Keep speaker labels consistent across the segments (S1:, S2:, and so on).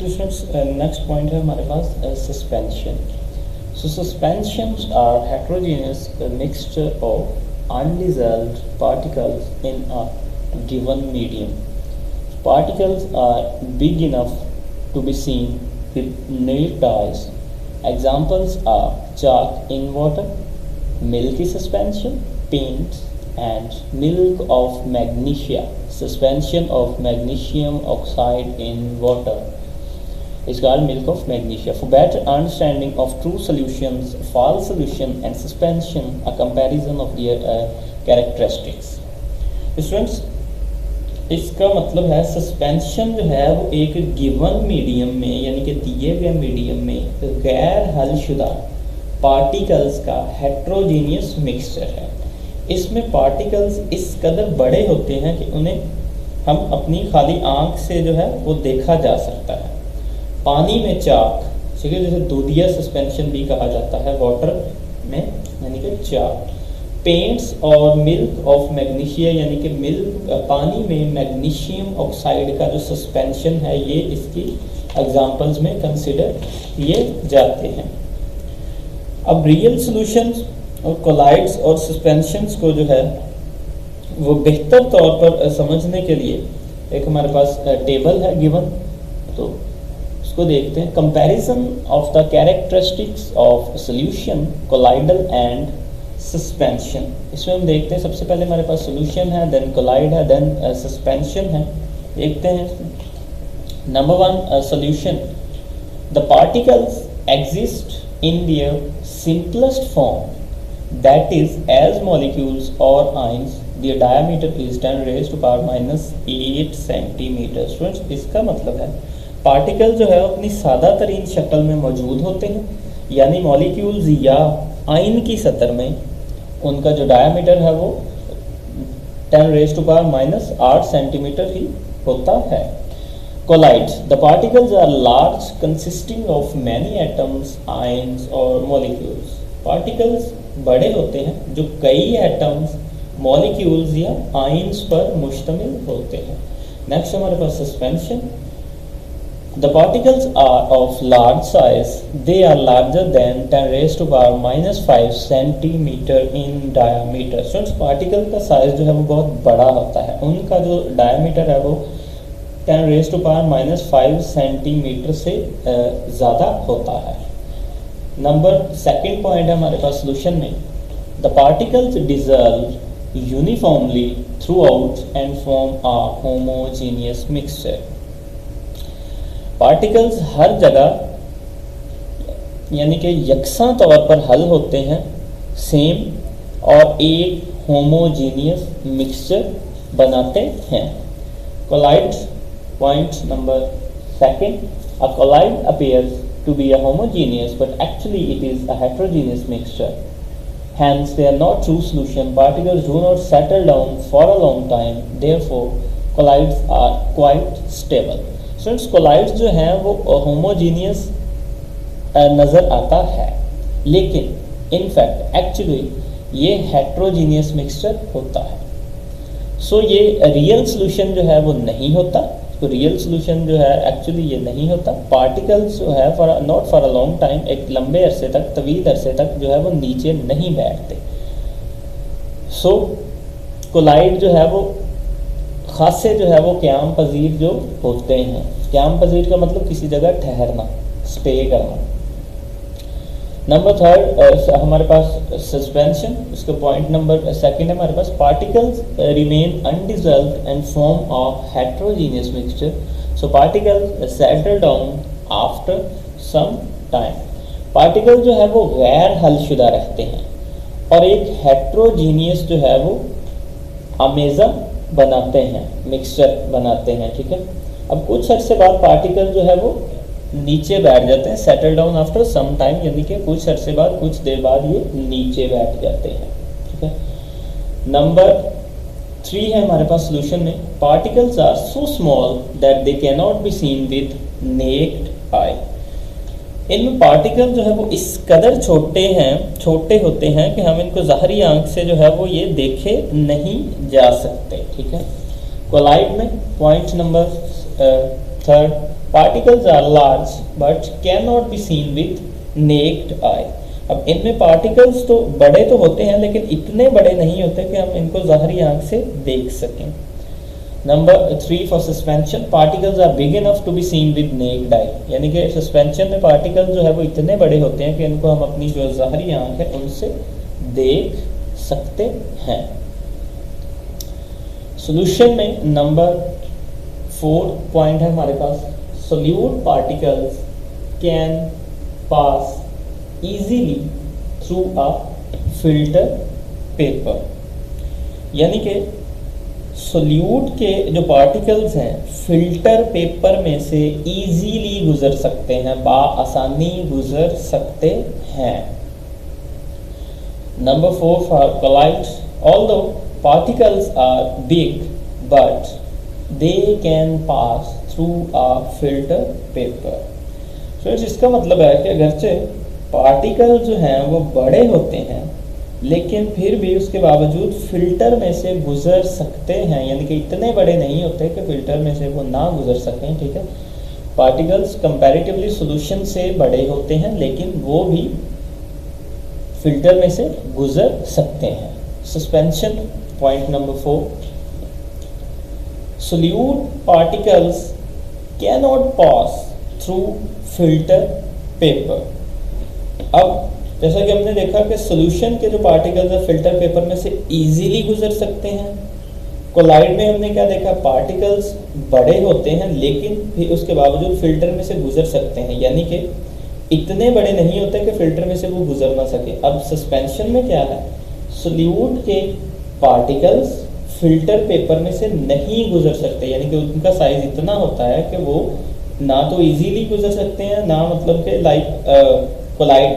S1: तो students next point है हमारे पास suspension. So suspensions are heterogeneous mixture of undissolved particles in a given medium. Particles are big enough to be seen with naked eyes. Examples are chalk in water, milky suspension, paint, and milk of magnesia, suspension of magnesium oxide in water. Is called milk of magnesia. For better understanding of true solutions, false solution, and suspension, a comparison of their characteristics. Students, इसका मतलब है suspension जो है वो एक given medium में यानी कि दिए गए मीडियम में गैर हलशुदा पार्टिकल्स का हेट्रोजीनियस मिक्सचर है. इसमें पार्टिकल्स इस कदर बड़े होते हैं कि उन्हें हम अपनी खाली आंख से जो है वो देखा जा सकता है. पानी में चाक, ठीक है, जैसे दूधिया सस्पेंशन भी कहा जाता है वाटर में, यानी कि चाक. पेंट्स और मिल्क ऑफ मैग्नीशिया यानी कि मिल्क पानी में मैग्नीशियम ऑक्साइड का जो सस्पेंशन है ये इसकी एग्जांपल्स में कंसिडर किए जाते हैं. अब रियल सॉल्यूशंस और कोलाइड्स और सस्पेंशंस को जो है वो बेहतर तौर पर समझने के लिए एक हमारे पास टेबल है गिवन, तो उसको देखते हैं. Comparison of the characteristics of solution, colloidal and suspension. इसमें हम देखते हैं सबसे पहले हमारे पास सॉल्यूशन है, देन कोलाइड है, देन सस्पेंशन है. देखते हैं. Number 1 solution. The particles exist in their simplest form, that is as molecules और ions. Their diameter is 10 raised to power -8 centimetre. Students, इसका मतलब है पार्टिकल जो है अपनी सादा तरीन शक्ल में मौजूद होते हैं, यानी मॉलिक्यूल्स या आयन की सतह में उनका जो डायमीटर है वो 10 raised to power -8 सेंटीमीटर ही होता है. Colloids. The particles are large consisting of many atoms, ions और मॉलिक्यूल्स. पार्टिकल्स बड़े होते हैं जो कई एटम्स, मॉलिक्यूल्स या आयंस पर मुश्तमिल होते हैं. नेक्स्ट हमारे पास suspension. The particles are of large size. They are larger than 10 raised to power -5 centimeter in diameter. So particle का साइज जो है वो बहुत बड़ा होता है. उनका जो डायमीटर है वो 10 raised to power -5 सेंटीमीटर से ज़्यादा होता है. नंबर सेकंड पॉइंट है हमारे पास सोल्यूशन में. The particles dissolve uniformly throughout and form a homogeneous mixture. Particles हर जगह यानी कि यकसा तौर पर हल होते हैं, सेम, और एक होमोजीनियस मिक्सचर बनाते हैं. Colloid. Point number second. A colloid appears to be a homogeneous but actually it is a heterogeneous mixture. Hence they are not true solution. Particles do not settle down for a long time. Therefore colloids are quite stable. Students, colloids जो हैं वो homogeneous नज़र आता है, लेकिन in fact actually ये heterogeneous mixture होता है. सो ये रियल सॉल्यूशन जो है वो नहीं होता. तो रियल सॉल्यूशन जो है एक्चुअली ये नहीं होता. पार्टिकल्स जो है not for a long time, एक लंबे अरसे तक, तवील अरसे तक जो है वो नीचे नहीं बैठते. सो कोलाइड जो है वो खासे जो है वो क़याम पजीर जो होते हैं. क़याम पजीर का मतलब किसी जगह ठहरना, स्टे करना. नंबर थर्ड हमारे पास सस्पेंशन. उसका पॉइंट नंबर सेकंड है हमारे पास. Particles remain undissolved and form a heterogeneous mixture. So particles settle down after some time. Particle जो है वो गैर हलशुदा रहते हैं और एक हेट्रोजीनियस जो है वो अमेज़ा बनाते हैं, मिक्सचर बनाते हैं. ठीक है. अब कुछ अर्से बाद पार्टिकल जो है वो नीचे बैठ जाते हैं, settle down after some time, यानी कि कुछ अर्से बाद, कुछ देर बाद ये नीचे बैठ जाते हैं. ठीक है. नंबर 3 है हमारे पास सोल्यूशन में. Particles are so small that they can not be seen with naked eye. इनमें पार्टिकल जो है वो इस कदर छोटे होते हैं कि हम इनको ज़ाहरी आंख से जो है वो ये देखे नहीं जा सकते. ठीक है. कोलाइड में point number third, particles are large but can not be seen with naked eye. अब इनमें पार्टिकल्स तो बड़े तो होते हैं लेकिन इतने बड़े नहीं होते कि हम इनको ज़ाहरी आंख से देख सकें। Number 3 for suspension, particles are big enough to be seen with naked eye, यानी कि सस्पेंशन में पार्टिकल जो है वो इतने बड़े होते हैं कि इनको हम अपनी जो ज़ाहरी आंख है उनसे देख सकते हैं। सॉल्यूशन में नंबर 4 पॉइंट है हमारे पास, solute particles can pass easily through a filter paper, यानी कि सोल्यूट के जो पार्टिकल्स हैं फिल्टर पेपर में से इजीली गुजर सकते हैं, बाआसानी गुजर सकते हैं। Number 4 for colloid, although particles are big but they can pass through a filter paper. तो इसका मतलब है कि अगरचे पार्टिकल जो हैं वो बड़े होते हैं लेकिन फिर भी उसके बावजूद फिल्टर में से गुजर सकते हैं, यानी कि इतने बड़े नहीं होते कि फिल्टर में से वो ना गुजर सकें। ठीक है, पार्टिकल्स कंपैरेटिवली सॉल्यूशन से बड़े होते हैं लेकिन वो भी फिल्टर में से गुजर सकते हैं। Suspension point number 4, solute particles can not pass through filter paper. अब जैसा कि हमने देखा कि सॉल्यूशन के जो पार्टिकल्स है फिल्टर पेपर में से इजीली गुजर सकते हैं। कोलाइड में हमने क्या देखा, पार्टिकल्स बड़े होते हैं लेकिन फिर उसके बावजूद फिल्टर में से गुजर सकते हैं, यानी कि इतने बड़े नहीं होते कि फिल्टर में से वो गुजर ना सके। अब सस्पेंशन में क्या है, सोल्यूट के पार्टिकल्स फिल्टर पेपर में से नहीं गुजर सकते, यानी कि उनका साइज इतना होता है कि वो ना तो इजीली गुजर सकते हैं ना मतलब कि लाइक कोलाइड,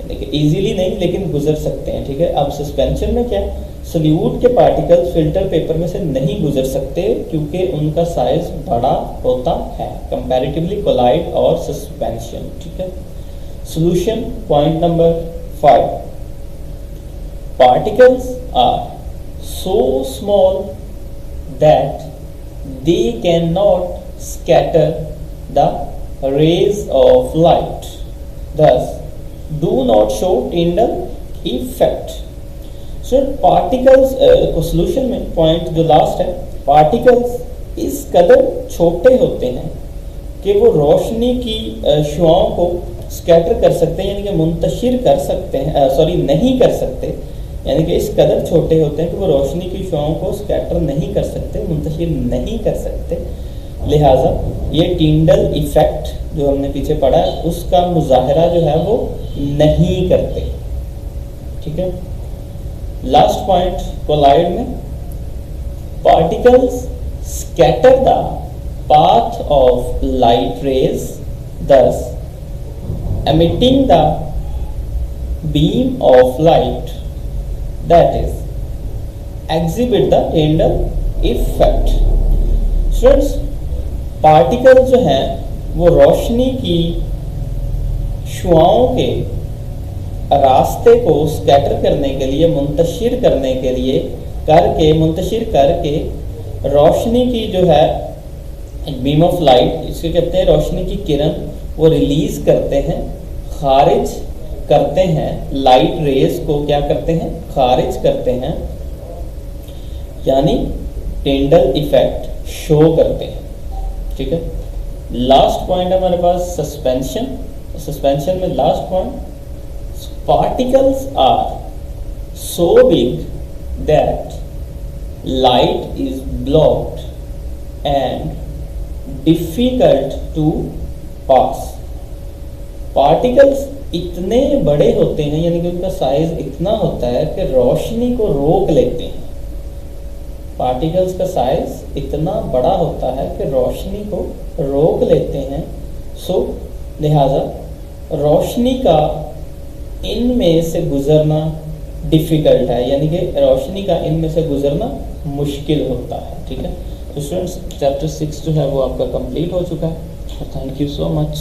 S1: यानी कि इजीली नहीं लेकिन गुजर सकते हैं। ठीक है, अब सस्पेंशन में क्या, सोल्यूट के पार्टिकल्स फिल्टर पेपर में से नहीं गुजर सकते क्योंकि उनका साइज बड़ा होता है कंपैरेटिवली कोलाइड और सस्पेंशन। ठीक है, solution point number 5, particles are so small that they can not scatter the rays of light, thus do not show Tyndall effect। So particles को solution में पॉइंट जो लास्ट है, पार्टिकल्स इस कदर छोटे होते हैं कि वो रोशनी की शुआओं को स्कैटर कर सकते हैं, यानी कि मुंतशिर कर सकते हैं, नहीं कर सकते, यानी कि इस कदर छोटे होते हैं कि वो रोशनी की शुआओं को स्कैटर नहीं कर सकते, मुंतशिर नहीं कर सकते। लिहाजा ये टिंडल इफेक्ट जो हमने पीछे पढ़ा है उसका मुजाहरा जो है वो नहीं करते। ठीक है, लास्ट पॉइंट कोलाइड में, particles scatter the path of light rays thus emitting the beam of light, that is exhibit the Tyndall effect। Students, particle जो हैं वो रोशनी की शुआओं के रास्ते को स्कैटर करने के लिए, मुंतशिर करने के लिए मुंतशिर करके रोशनी की जो है बीम ऑफ लाइट, इसको कहते हैं रोशनी की किरण, वो रिलीज करते हैं, खारिज करते हैं, लाइट रेज को क्या करते हैं, खारिज करते हैं, यानी टिंडल इफेक्ट शो करते हैं। ठीक है, लास्ट पॉइंट है हमारे पास सस्पेंशन। सस्पेंशन में last point, particles are so big that light is blocked and difficult to pass. Particles इतने बड़े होते हैं, यानी कि उनका साइज इतना होता है कि रोशनी को रोक लेते हैं। पार्टिकल्स का साइज इतना बड़ा होता है कि रोशनी को रोक लेते हैं। सो लिहाजा रोशनी का इनमें से गुजरना डिफिकल्ट है, यानी कि रोशनी का इनमें से गुजरना मुश्किल होता है। ठीक है, तो स्टूडेंट्स चैप्टर 6 जो है वो आपका कंप्लीट हो चुका है। Thank you so much.